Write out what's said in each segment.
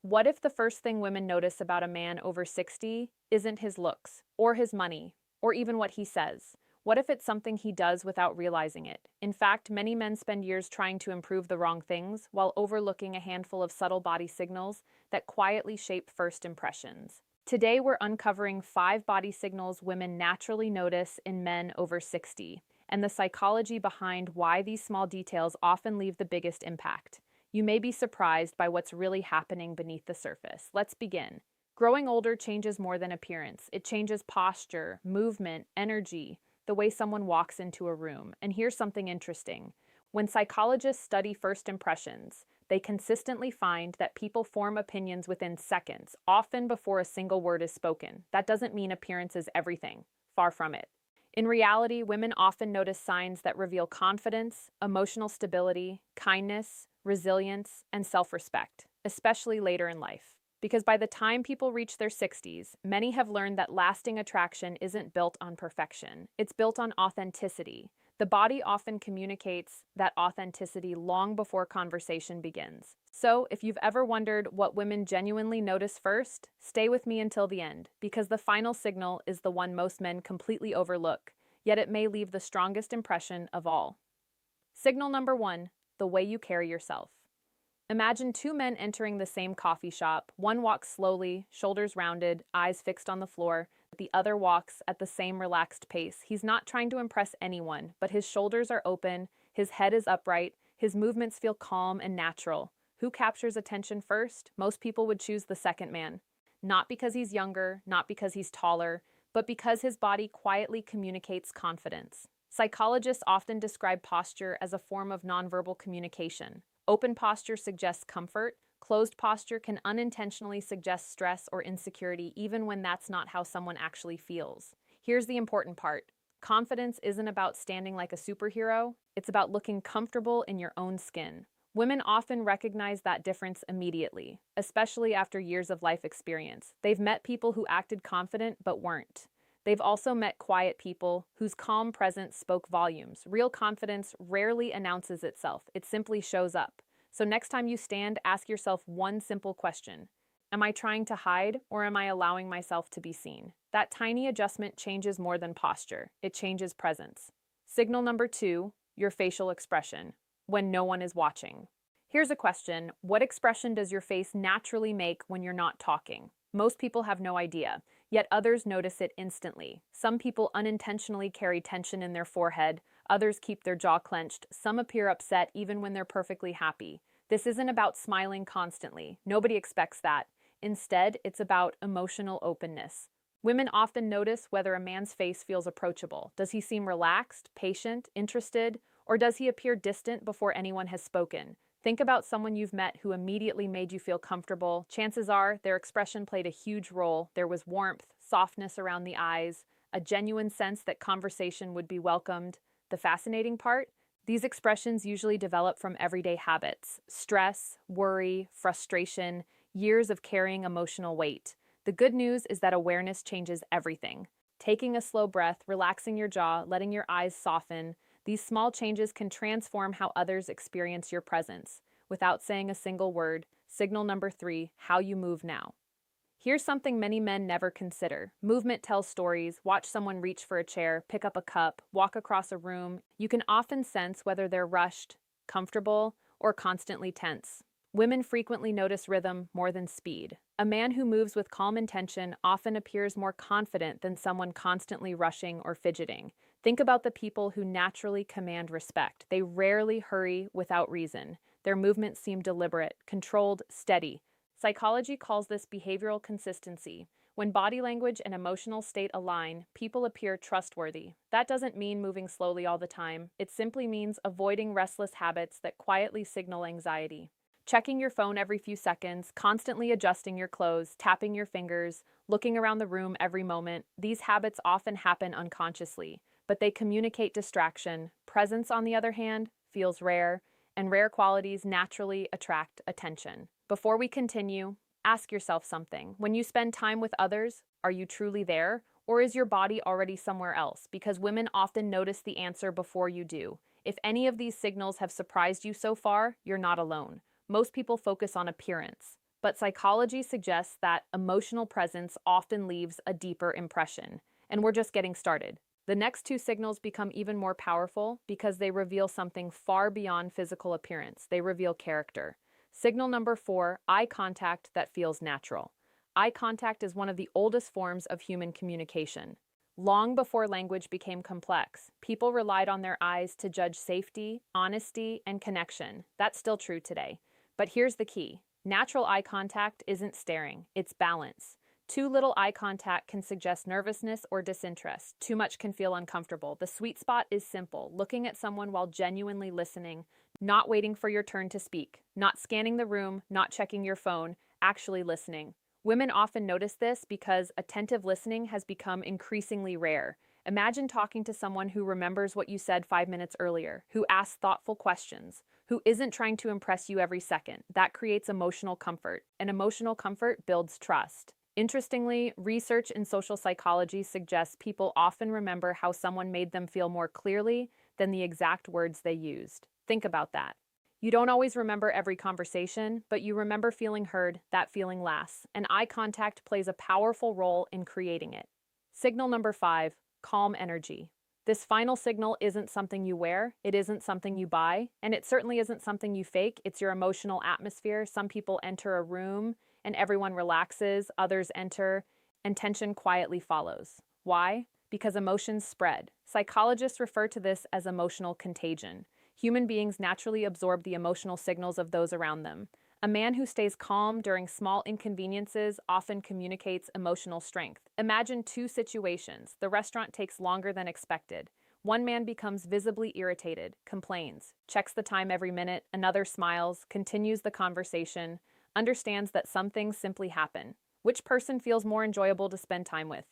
What if the first thing women notice about a man over 60 isn't his looks, or his money, or even what he says? What if it's something he does without realizing it? In fact, many men spend years trying to improve the wrong things while overlooking a handful of subtle body signals that quietly shape first impressions. Today, we're uncovering 5 body signals women naturally notice in men over 60, and the psychology behind why these small details often leave the biggest impact. You may be surprised by what's really happening beneath the surface. Let's begin. Growing older changes more than appearance. It changes posture, movement, energy, the way someone walks into a room. And here's something interesting. When psychologists study first impressions, they consistently find that people form opinions within seconds, often before a single word is spoken. That doesn't mean appearance is everything. Far from it. In reality, women often notice signs that reveal confidence, emotional stability, kindness, resilience, and self-respect, especially later in life. Because by the time people reach their 60s, many have learned that lasting attraction isn't built on perfection. It's built on authenticity. The body often communicates that authenticity long before conversation begins. So, if you've ever wondered what women genuinely notice first, stay with me until the end, because the final signal is the one most men completely overlook, yet it may leave the strongest impression of all. Signal number 1, the way you carry yourself. Imagine 2 men entering the same coffee shop. One walks slowly, shoulders rounded, eyes fixed on the floor. The other walks at the same relaxed pace. He's not trying to impress anyone, but his shoulders are open, his head is upright, his movements feel calm and natural. Who captures attention first? Most people would choose the second man. Not because he's younger, not because he's taller, but because his body quietly communicates confidence. Psychologists often describe posture as a form of nonverbal communication. Open posture suggests comfort. Closed posture can unintentionally suggest stress or insecurity, even when that's not how someone actually feels. Here's the important part. Confidence isn't about standing like a superhero. It's about looking comfortable in your own skin. Women often recognize that difference immediately, especially after years of life experience. They've met people who acted confident but weren't. They've also met quiet people whose calm presence spoke volumes. Real confidence rarely announces itself, it simply shows up. So next time you stand, ask yourself one simple question. Am I trying to hide, or am I allowing myself to be seen? That tiny adjustment changes more than posture. It changes presence. Signal number 2, your facial expression, when no one is watching. Here's a question. What expression does your face naturally make when you're not talking? Most people have no idea, yet others notice it instantly. Some people unintentionally carry tension in their forehead, others keep their jaw clenched, some appear upset even when they're perfectly happy. This isn't about smiling constantly. Nobody expects that. Instead, it's about emotional openness. Women often notice whether a man's face feels approachable. Does he seem relaxed, patient, interested, or does he appear distant before anyone has spoken? Think about someone you've met who immediately made you feel comfortable. Chances are their expression played a huge role. There was warmth, softness around the eyes, a genuine sense that conversation would be welcomed. The fascinating part? These expressions usually develop from everyday habits: stress, worry, frustration, years of carrying emotional weight. The good news is that awareness changes everything. Taking a slow breath, relaxing your jaw, letting your eyes soften, these small changes can transform how others experience your presence. Without saying a single word. Signal number 3, how you move now. Here's something many men never consider. Movement tells stories. Watch someone reach for a chair, pick up a cup, walk across a room. You can often sense whether they're rushed, comfortable, or constantly tense. Women frequently notice rhythm more than speed. A man who moves with calm intention often appears more confident than someone constantly rushing or fidgeting. Think about the people who naturally command respect. They rarely hurry without reason. Their movements seem deliberate, controlled, steady. Psychology calls this behavioral consistency. When body language and emotional state align, people appear trustworthy. That doesn't mean moving slowly all the time. It simply means avoiding restless habits that quietly signal anxiety. Checking your phone every few seconds, constantly adjusting your clothes, tapping your fingers, looking around the room every moment, these habits often happen unconsciously, but they communicate distraction. Presence, on the other hand, feels rare, and rare qualities naturally attract attention. Before we continue, ask yourself something. When you spend time with others, are you truly there, or is your body already somewhere else? Because women often notice the answer before you do. If any of these signals have surprised you so far, you're not alone. Most people focus on appearance, But psychology suggests that emotional presence often leaves a deeper impression, and we're just getting started. The next two signals become even more powerful because they reveal something far beyond physical appearance. They reveal character. Signal number 4, eye contact that feels natural. Eye contact is one of the oldest forms of human communication. Long before language became complex, people relied on their eyes to judge safety, honesty, and connection. That's still true today. But here's the key. Natural eye contact isn't staring, it's balance. Too little eye contact can suggest nervousness or disinterest. Too much can feel uncomfortable. The sweet spot is simple, looking at someone while genuinely listening, not waiting for your turn to speak, not scanning the room, not checking your phone, actually listening. Women often notice this because attentive listening has become increasingly rare. Imagine talking to someone who remembers what you said 5 minutes earlier, who asks thoughtful questions, who isn't trying to impress you every second. That creates emotional comfort, and emotional comfort builds trust. Interestingly, research in social psychology suggests people often remember how someone made them feel more clearly than the exact words they used. Think about that. You don't always remember every conversation, but you remember feeling heard. That feeling lasts, and eye contact plays a powerful role in creating it. Signal number 5, calm energy. This final signal isn't something you wear, it isn't something you buy, and it certainly isn't something you fake. It's your emotional atmosphere. Some people enter a room and everyone relaxes, others enter, and tension quietly follows. Why? Because emotions spread. Psychologists refer to this as emotional contagion. Human beings naturally absorb the emotional signals of those around them. A man who stays calm during small inconveniences often communicates emotional strength. Imagine two situations. The restaurant takes longer than expected. One man becomes visibly irritated, complains, checks the time every minute. Another smiles, continues the conversation, understands that some things simply happen. Which person feels more enjoyable to spend time with?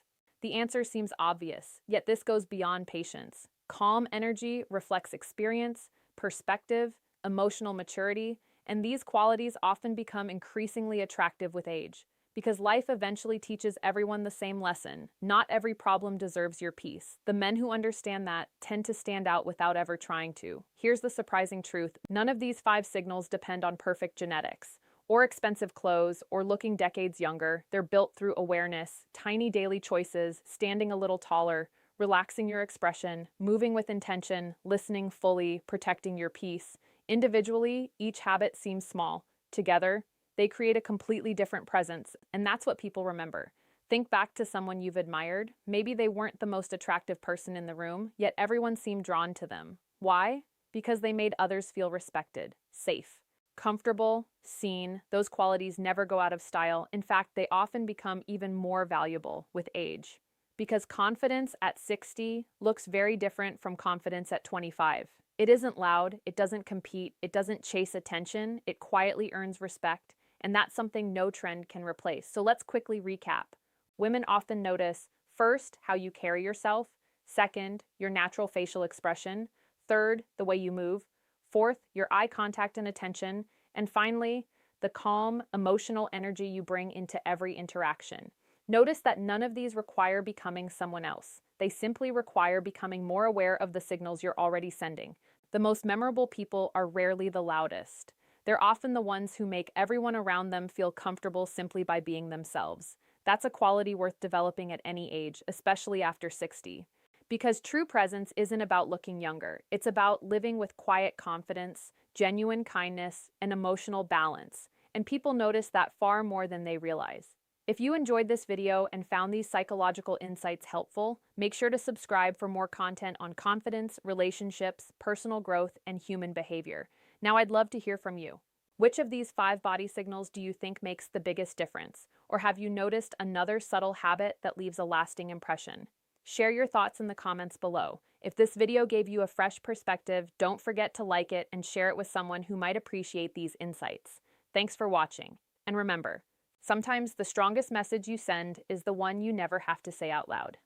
The answer seems obvious, yet this goes beyond patience. Calm energy reflects experience, perspective, emotional maturity, and these qualities often become increasingly attractive with age. Because life eventually teaches everyone the same lesson. Not every problem deserves your peace. The men who understand that tend to stand out without ever trying to. Here's the surprising truth. None of these 5 signals depend on perfect genetics, or expensive clothes, or looking decades younger. They're built through awareness, tiny daily choices, standing a little taller, relaxing your expression, moving with intention, listening fully, protecting your peace. Individually, each habit seems small. Together, they create a completely different presence, and that's what people remember. Think back to someone you've admired. Maybe they weren't the most attractive person in the room, yet everyone seemed drawn to them. Why? Because they made others feel respected, safe, comfortable, seen. Those qualities never go out of style. In fact, they often become even more valuable with age. Because confidence at 60 looks very different from confidence at 25. It isn't loud, it doesn't compete, it doesn't chase attention, it quietly earns respect, and that's something no trend can replace. So let's quickly recap. Women often notice, first, how you carry yourself, second, your natural facial expression, third, the way you move, fourth, your eye contact and attention, and finally, the calm, emotional energy you bring into every interaction. Notice that none of these require becoming someone else. They simply require becoming more aware of the signals you're already sending. The most memorable people are rarely the loudest. They're often the ones who make everyone around them feel comfortable simply by being themselves. That's a quality worth developing at any age, especially after 60. Because true presence isn't about looking younger. It's about living with quiet confidence, genuine kindness, and emotional balance. And people notice that far more than they realize. If you enjoyed this video and found these psychological insights helpful, make sure to subscribe for more content on confidence, relationships, personal growth, and human behavior. Now I'd love to hear from you. Which of these 5 body signals do you think makes the biggest difference? Or have you noticed another subtle habit that leaves a lasting impression? Share your thoughts in the comments below. If this video gave you a fresh perspective, don't forget to like it and share it with someone who might appreciate these insights. Thanks for watching. And remember, sometimes the strongest message you send is the one you never have to say out loud.